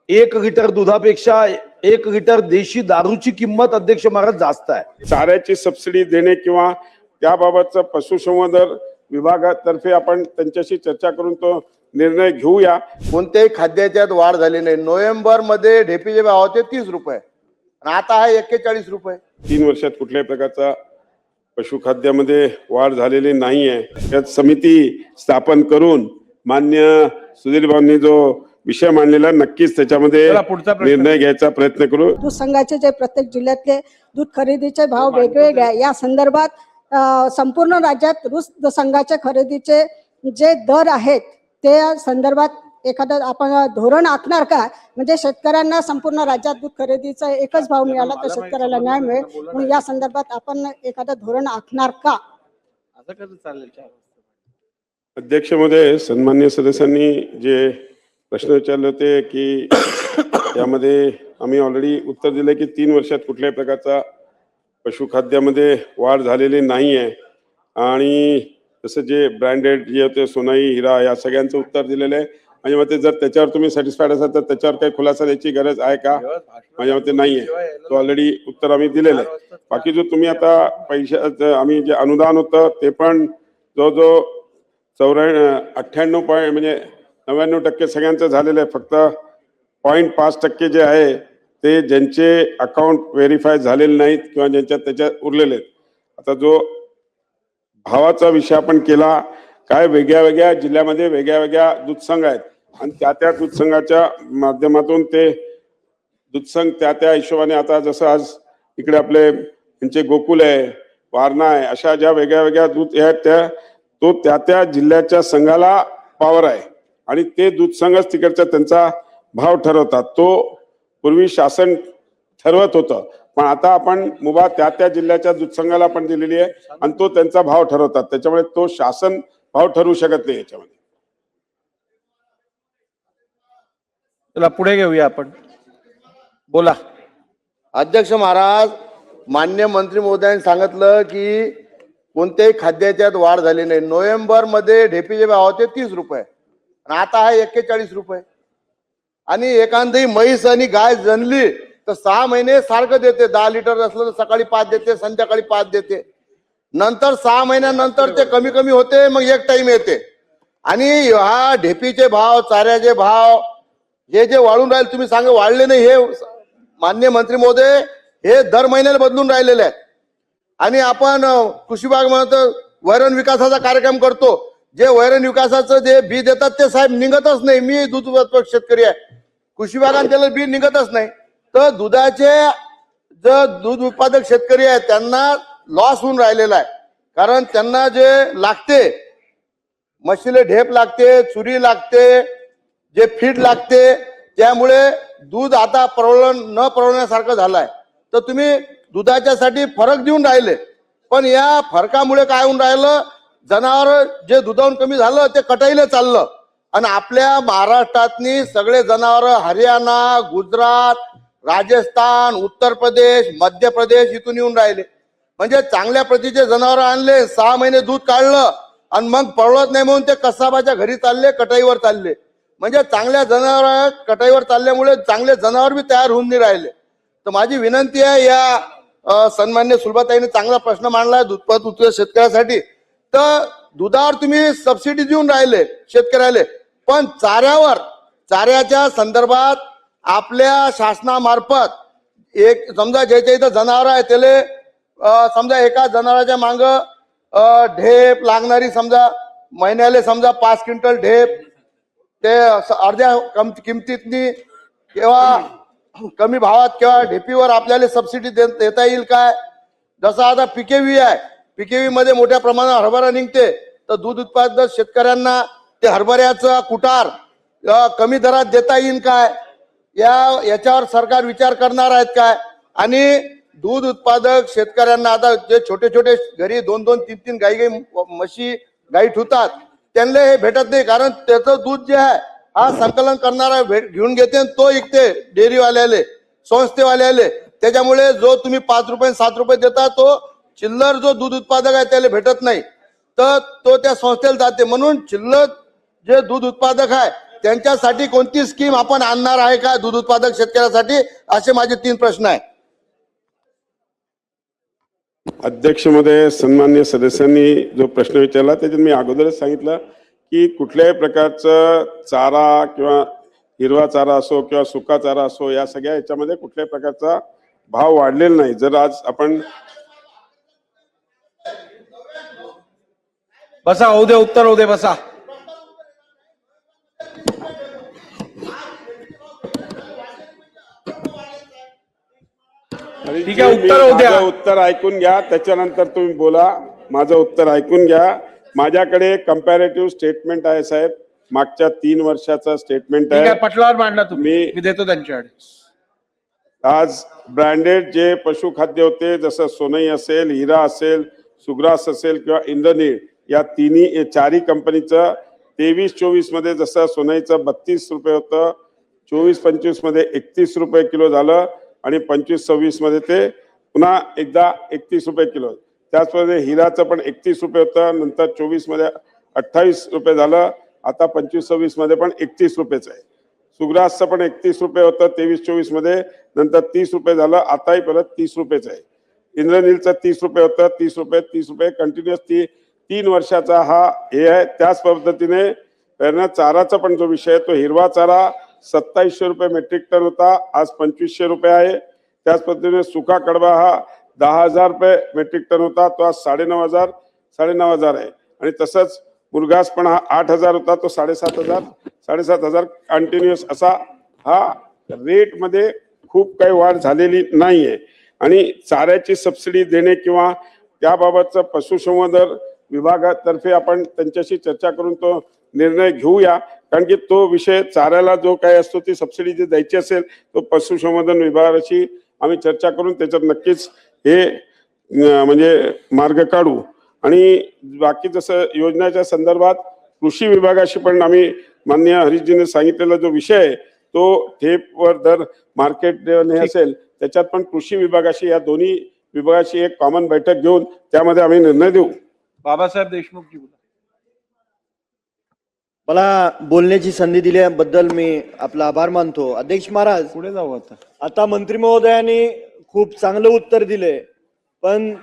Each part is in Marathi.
1 लिटर दुधापेक्षा 1 लिटर देशी दारूची किंमत अध्यक्ष महाराज जास्त आहे। चाऱ्याची सबसिडी देणे किंवा त्याबाबतचा पशुसंवर्धन विभागातर्फे आपण त्यांच्याशी चर्चा करून तो निर्णय घेऊया। कोणत्याही खाद्याच्यात वाढ झाली नाही। नोव्हेंबर मध्ये ढेपीचे भाव होते 30 रुपये आणि आता आहे 41 रुपये। 3 वर्षात कुठल्याही प्रकारचा पशुखाद्यामध्ये वाढ झालेली नाहीये। त्यात समिती स्थापन करून मान्य सुधीर भाऊंनी जो विषय मांडलेला नक्कीच त्याच्यामध्ये निर्णय घ्यायचा प्रयत्न करू। दूध संघाचे जे प्रत्येक जिल्ह्यातले दूध खरेदीचे भाव वेगवेगळे आहे, या संदर्भात संपूर्ण राज्यात दूध संघाच्या खरेदीचे जे दर आहेत त्या संदर्भात एखादं आपण धोरण आखणार का? म्हणजे शेतकऱ्यांना संपूर्ण राज्यात दूध खरेदीचा एकच भाव मिळाला तर शेतकऱ्याला नाही मिळेल, म्हणून या संदर्भात आपण एखादं धोरण आखणार का? असं कसं चालेल? अध्यक्ष महोदय, सन्मान्य सदस्यांनी जे प्रश्न विचारले होते की त्यामध्ये आम्ही ऑलरेडी उत्तर दिले की 3 वर्षात कुठल्याही प्रकारचा पशुखाद्यामध्ये वाढ झालेली नाही आहे आणि जसं जे ब्रँडेड जे होते सोनाई, हिरा या सगळ्यांचं उत्तर दिलेलं आहे। माझ्या मते जर त्याच्यावर तुम्ही सॅटिस्फाईड असाल तर त्याच्यावर काही खुलासा द्यायची गरज आहे का? माझ्या मते नाही आहे, तो ऑलरेडी उत्तर आम्ही दिलेलं आहे। बाकी जो तुम्ही आता पैशाचं आम्ही जे अनुदान होतं ते पण जवळजवळ 98 म्हणजे 99% सगळ्यांचं झालेलं आहे। फक्त 0.5% जे आहे ते ज्यांचे अकाउंट व्हेरीफाय झालेले नाहीत किंवा ज्यांच्यात त्याच्यात उरलेले आहेत। आता जो भावाचा विषय आपण केला, काय वेगळ्या वेगळ्या जिल्ह्यामध्ये वेगळ्या वेगळ्या दूध संघ आहेत आणि त्या दूध संघाच्या माध्यमातून ते दूध संघ त्या हिशोबाने आता जसं आज इकडे आपले यांचे गोकुल आहे, वारणा आहे, अशा ज्या वेगळ्या वेगळ्या दूध आहेत त्या जिल्ह्याच्या संघाला पॉवर आहे आणि ते दूध संघच तिकडचा त्यांचा भाव ठरवतात। तो पूर्वी शासन ठरवत होतं, पण आता आपण मुभा त्या जिल्ह्याच्या दूध संघाला पण दिलेली आहे आणि तो त्यांचा भाव ठरवतात। त्याच्यामुळे तो शासन भाव ठरवू शकत नाही याच्यामध्ये। चला पुढे घेऊया आपण, बोला। अध्यक्ष महाराज, मान्य मंत्री महोदयांनी सांगितलं की कोणत्याही खाद्याच्यात वाढ झाली नाही। नोव्हेंबर मध्ये ढेपीचे भाव होते 30 रुपये आणि आता आहे 41 रुपये आणि एखादी म्हैस आणि गाय जनली तर 6 महिने सारखं देते। 10 लिटर असलं तर सकाळी 5 देते, संध्याकाळी 5 देते। नंतर 6 महिन्यानंतर ते कमी कमी होते, मग एक टाइम येते। आणि हा ढेपीचे भाव, चाऱ्याचे भाव हे जे वाढून राहिले, तुम्ही सांगा वाढले नाही, हे मान्य मंत्री महोदय हे दर महिन्याला बदलून राहिलेले आहेत। आणि आपण कृषी विभाग म्हणतो वैरण विकासाचा कार्यक्रम करतो, जे वैरण विकासाचं जे बी देतात ते साहेब निघतच नाही। मी दूध उत्पादक शेतकरी आहे, कृषी विभागाने त्याला बी निघतच नाही। तर दुधाचे जे दूध उत्पादक शेतकरी आहेत त्यांना लॉस होऊन राहिलेला आहे, कारण त्यांना जे लागते म्हशीले ढेप लागते, चुरी लागते, जे फीड लागते, त्यामुळे दूध आता न परवडण्यासारखं झालंय। तर तुम्ही दुधाच्यासाठी फरक देऊन राहिले, पण या फरकामुळे काय होऊन राहिलं, जनावर जे दुधावून कमी झालं ते कटाईला चाललं आणि आपल्या महाराष्ट्रातनी सगळे जनावर हरियाणा, गुजरात, राजस्थान, उत्तर प्रदेश, मध्य प्रदेश इथून येऊन राहिले। म्हणजे चांगल्या प्रतीचे जनावर आणले, 6 महिने दूध काढलं आणि मग परवडत नाही म्हणून ते कसाबाच्या घरी चालले, कटाईवर चालले। म्हणजे चांगल्या जनावर कटाईवर चालल्यामुळे चांगले जनावर बी तयार होऊन नाही राहिले। तर माझी विनंती आहे, या सन्मान्य सुलभाताईने चांगला प्रश्न मांडला दूध शेतकऱ्यासाठी। तर दुधावर तुम्ही सबसिडी देऊन राहिले शेतकऱ्याला, पण चाऱ्याच्या संदर्भात आपल्या शासनामार्फत एक समजा ज्याच्या इथं जनावर आहे त्याला समजा एका जनावराच्या मांग ढेप लागणारी समजा महिन्याला समजा 5 क्विंटल ढेप ते अर्ध्या किमतीतनी किंवा कमी भावात किंवा ढेपीवर आपल्याला सबसिडी देता येईल काय? जसं आता पीकेव्ही आहे, पीकेव्ही मध्ये मोठ्या प्रमाणात हरभरा निघते, तर दूध उत्पादक शेतकऱ्यांना ते हरभऱ्याचा कुटार कमी दरात देता येईल काय? याच्यावर सरकार विचार करणार आहेत काय? आणि दूध उत्पादक शेतकऱ्यांना आता जे छोटे छोटे घरी 2-2, 3-3 गाई म्हशी गाई ठेवतात त्यांना हे भेटत नाही, कारण त्याचं दूध जे आहे हा संकलन करणारा घेऊन घेते आणि तो विकते डेअरीवाल्याले, संस्थेवाल्याले। त्याच्यामुळे जो तुम्ही 5 रुपये 7 रुपये देता तो चिल्लर जो दूध उत्पादक आहे त्याला भेटत नाही, तर तो त्या संस्थेला जाते। म्हणून चिल्लर जे दूध उत्पादक आहे त्यांच्यासाठी कोणती स्कीम आपण आणणार आहे का दूध उत्पादक शेतकऱ्यासाठी, असे माझे 3 प्रश्न आहे. अध्यक्ष महोदय, सन्मान्य सदस्यांनी जो प्रश्न विचारला त्याच्यात मी अगोदरच सांगितलं की कुठल्याही प्रकारचं चारा किंवा हिरवा चारा असो किंवा सुका चारा असो, या सगळ्या याच्यामध्ये कुठल्याही प्रकारचा भाव वाढलेला नाही. जर आज आपण बसा, होऊ दे, उत्तर होऊ दे, बसा. ठीक आहे, उत्तर होऊ द्या. माझं उत्तर ऐकून घ्या, त्याच्यानंतर तुम्ही बोला. माझं उत्तर ऐकून घ्या. माझ्याकडे कंपॅरेटिव्ह स्टेटमेंट आहे साहेब, मागच्या 3 वर्षाचा स्टेटमेंट ठीक आहे, आहे. पटलावर मांडला तुम्ही, मी- मी देतो त्यांच्याकडे. आज ब्रँडेड जे पशुखाद्य होते, जसं सोनई असेल, हिरा असेल, सुग्रास असेल किंवा इंद्रनीळ, या चारही कंपनीचं 23-24 मध्ये जसं सोनईचं 32 रुपये होतं, 24-25 मध्ये 31 रुपये किलो झालं आणि 25-26 मध्ये ते पुन्हा एकदा 31 रुपये किलो. त्याचप्रमाणे हिराचं पण 31 रुपये होतं, नंतर 24 मध्ये 28 रुपये झालं, आता 25-26 मध्ये पण 31 रुपयेच आहे. सुग्रासचं पण 31 रुपये होतं 23-24 मध्ये, नंतर 30 रुपये झालं, आताही परत 30 रुपयेच आहे. इंद्रनीलचं 30 रुपये होतं, 30 रुपये कंटिन्युअस 3 वर्षाचा हा हे आहे. त्याच पद्धतीने चाराचा पण जो विषय आहे तो हिरवा चारा 2700 रुपये मेट्रिक टन होता, आज 2500 रुपये आहे. त्याच पद्धतीने सुका कडबा हा 10,000 रुपये मेट्रिक टन होता, तो आज 9,500 आहे. आणि तसंच मुरघास पण हा 8,000 होता, तो 7,500 कंटिन्युअस असा हा रेट मध्ये खूप काही वाढ झालेली नाहीये. आणि चाऱ्याची सबसिडी देणे किंवा त्याबाबतचं पशुसंवर्धन विभागातर्फे आपण त्यांच्याशी चर्चा करून तो निर्णय घेऊया, कारण की तो विषय चाऱ्याला जो काही असतो ती सबसिडी जी द्यायची असेल तो पशुसंवर्धन विभागाशी आम्ही चर्चा करून त्याच्यात नक्कीच हे म्हणजे मार्ग काढू. आणि बाकी जसं योजनेच्या संदर्भात कृषी विभागाशी पण आम्ही माननीय हरीशजीने सांगितलेला जो विषय आहे तो ठेपवर दर मार्केट असेल, त्याच्यात पण कृषी विभागाशी, या दोन्ही विभागाशी एक कॉमन बैठक घेऊन त्यामध्ये आम्ही निर्णय देऊ. बाबासाहेब देशमुख जी बोला. मला बोलण्याची संधी दिल्याबद्दल मी आपला आभार मानतो. अध्यक्ष महाराज, पुढे जाऊ आता. आता मंत्री महोदयांनी खूप चांगलं उत्तर दिले, पण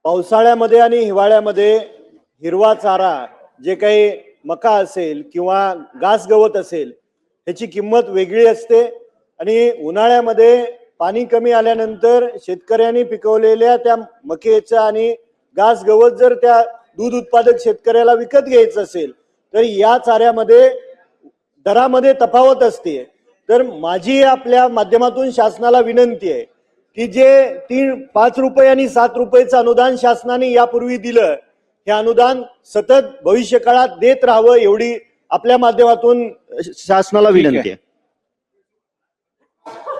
पावसाळ्यामध्ये आणि हिवाळ्यामध्ये हिरवा चारा, जे काही मका असेल किंवा घास गवत असेल, ह्याची किंमत वेगळी असते. आणि उन्हाळ्यामध्ये पाणी कमी आल्यानंतर शेतकऱ्यांनी पिकवलेल्या त्या मकेचा आणि घास गवत जर त्या दूध उत्पादक शेतकऱ्याला विकत घ्यायचं असेल तर या चाऱ्यामध्ये दरामध्ये तफावत असते. तर माझी आपल्या माध्यमातून शासनाला विनंती आहे की जे 5 रुपये आणि 7 रुपयेचं अनुदान शासनाने यापूर्वी दिलं, हे अनुदान सतत भविष्य काळात देत राहावं, एवढी आपल्या माध्यमातून शासनाला विनंती आहे.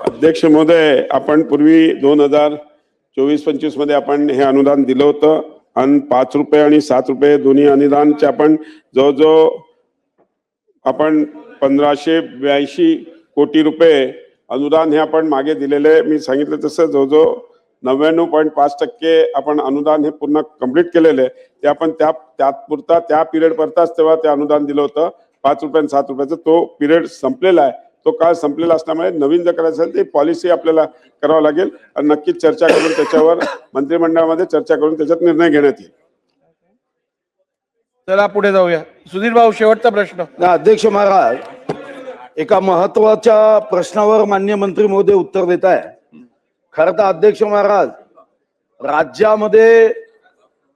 अध्यक्ष महोदय, आपण पूर्वी 2024-25 मध्ये आपण हे अनुदान दिलं होतं आणि 5 रुपये आणि 7 रुपये दोन्ही अनुदानचे आपण जवळजवळ आपण 1582 कोटी रुपये अनुदान हे आपण मागे दिलेले. मी सांगितलं तसं जवळजवळ 99.5% आपण अनुदान हे पूर्ण कंप्लीट केलेलं आहे. ते आपण त्यापुरता त्या पिरियड परताच तेव्हा ते अनुदान दिलं होतं 5 रुपये आणि 7 रुपयाचं. तो पिरियड संपलेला आहे. तो काळ संपलेला असल्यामुळे नवीन जर करायचं असेल ते पॉलिसी आपल्याला करावं लागेल आणि नक्कीच चर्चा करून त्याच्यावर मंत्रिमंडळामध्ये चर्चा करून त्याच्यात निर्णय घेण्यात येईल. चला पुढे जाऊया. सुधीर भाऊ, शेवटचा प्रश्न. अध्यक्ष महाराज, एका महत्वाच्या प्रश्नावर माननीय मंत्री महोदय उत्तर देत आहे. खरं तर अध्यक्ष महाराज, राज्यामध्ये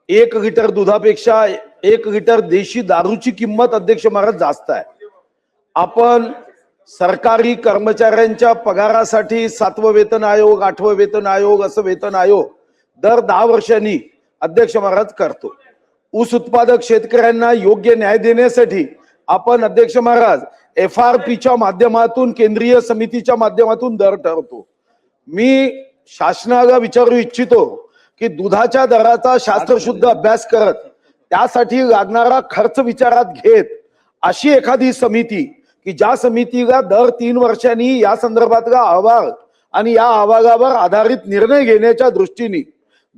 1 लिटर दुधापेक्षा 1 लिटर देशी दारूची किंमत अध्यक्ष महाराज जास्त आहे. आपण सरकारी कर्मचाऱ्यांच्या पगारासाठी 7वं वेतन आयोग, 8वं वेतन आयोग, असं वेतन आयोग दर 10 वर्षांनी अध्यक्ष महाराज करतो. ऊस उत्पादक शेतकऱ्यांना योग्य न्याय देण्यासाठी आपण अध्यक्ष महाराज FRPच्या माध्यमातून, केंद्रीय समितीच्या माध्यमातून दर ठरवतो. मी शासनाला विचारू इच्छितो की दुधाच्या दराचा शास्त्रशुद्ध अभ्यास करत त्यासाठी लागणारा खर्च विचारात घेत अशी एखादी समिती की ज्या समितीला दर 3 वर्षांनी या संदर्भातला अहवाल आणि या अहवालावर आधारित निर्णय घेण्याच्या दृष्टीने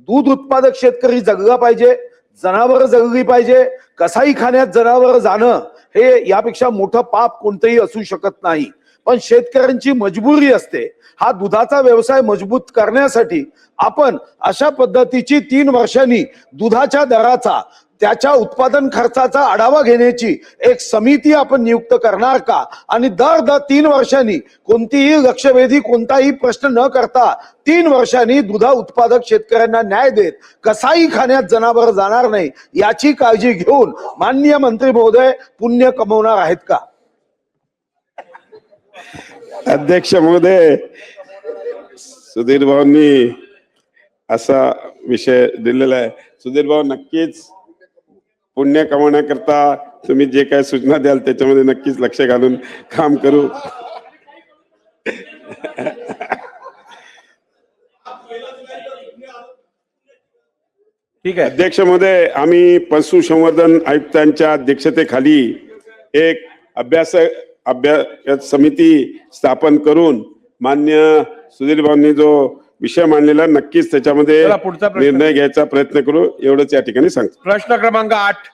दूध उत्पादक शेतकरी जगला पाहिजे, जनावर जगली पाहिजे, कसाईखान्यात जनावर जाणं हे यापेक्षा मोठं पाप कोणतंही असू शकत नाही. पण शेतकऱ्यांची मजबुरी असते. हा दुधाचा व्यवसाय मजबूत करण्यासाठी आपण अशा पद्धतीची 3 वर्षांनी दुधाच्या दराचा, त्याच्या उत्पादन खर्चाचा आढावा घेण्याची एक समिती आपण नियुक्त करणार का? आणि दर 3 वर्षांनी कोणतीही लक्षवेधी, कोणताही प्रश्न न करता 3 वर्षांनी दुधा उत्पादक शेतकऱ्यांना न्याय देत कसाई खाण्यात जनावर जाणार नाही याची काळजी घेऊन माननीय मंत्री महोदय पुण्य कमवणार आहेत का? अध्यक्ष महोदय, सुधीर भाऊंनी असा विषय दिलेला आहे. सुधीर भाऊ, नक्कीच पुण्य कमवण्याकरता तुम्ही जे काही सूचना द्याल त्याच्यामध्ये नक्कीच लक्ष घालून काम करू. ठीक आहे. अध्यक्ष महोदय, आम्ही पशुसंवर्धन आयुक्तांच्या अध्यक्षतेखाली एक अभ्यास समिती स्थापन करून मान्य सुधीर भाऊंनी जो विषय मांडलेला, नक्कीच त्याच्यामध्ये चला, पुढचा प्रश्न. निर्णय घ्यायचा प्रयत्न करू, एवढंच या ठिकाणी सांगतो. प्रश्न क्रमांक 8.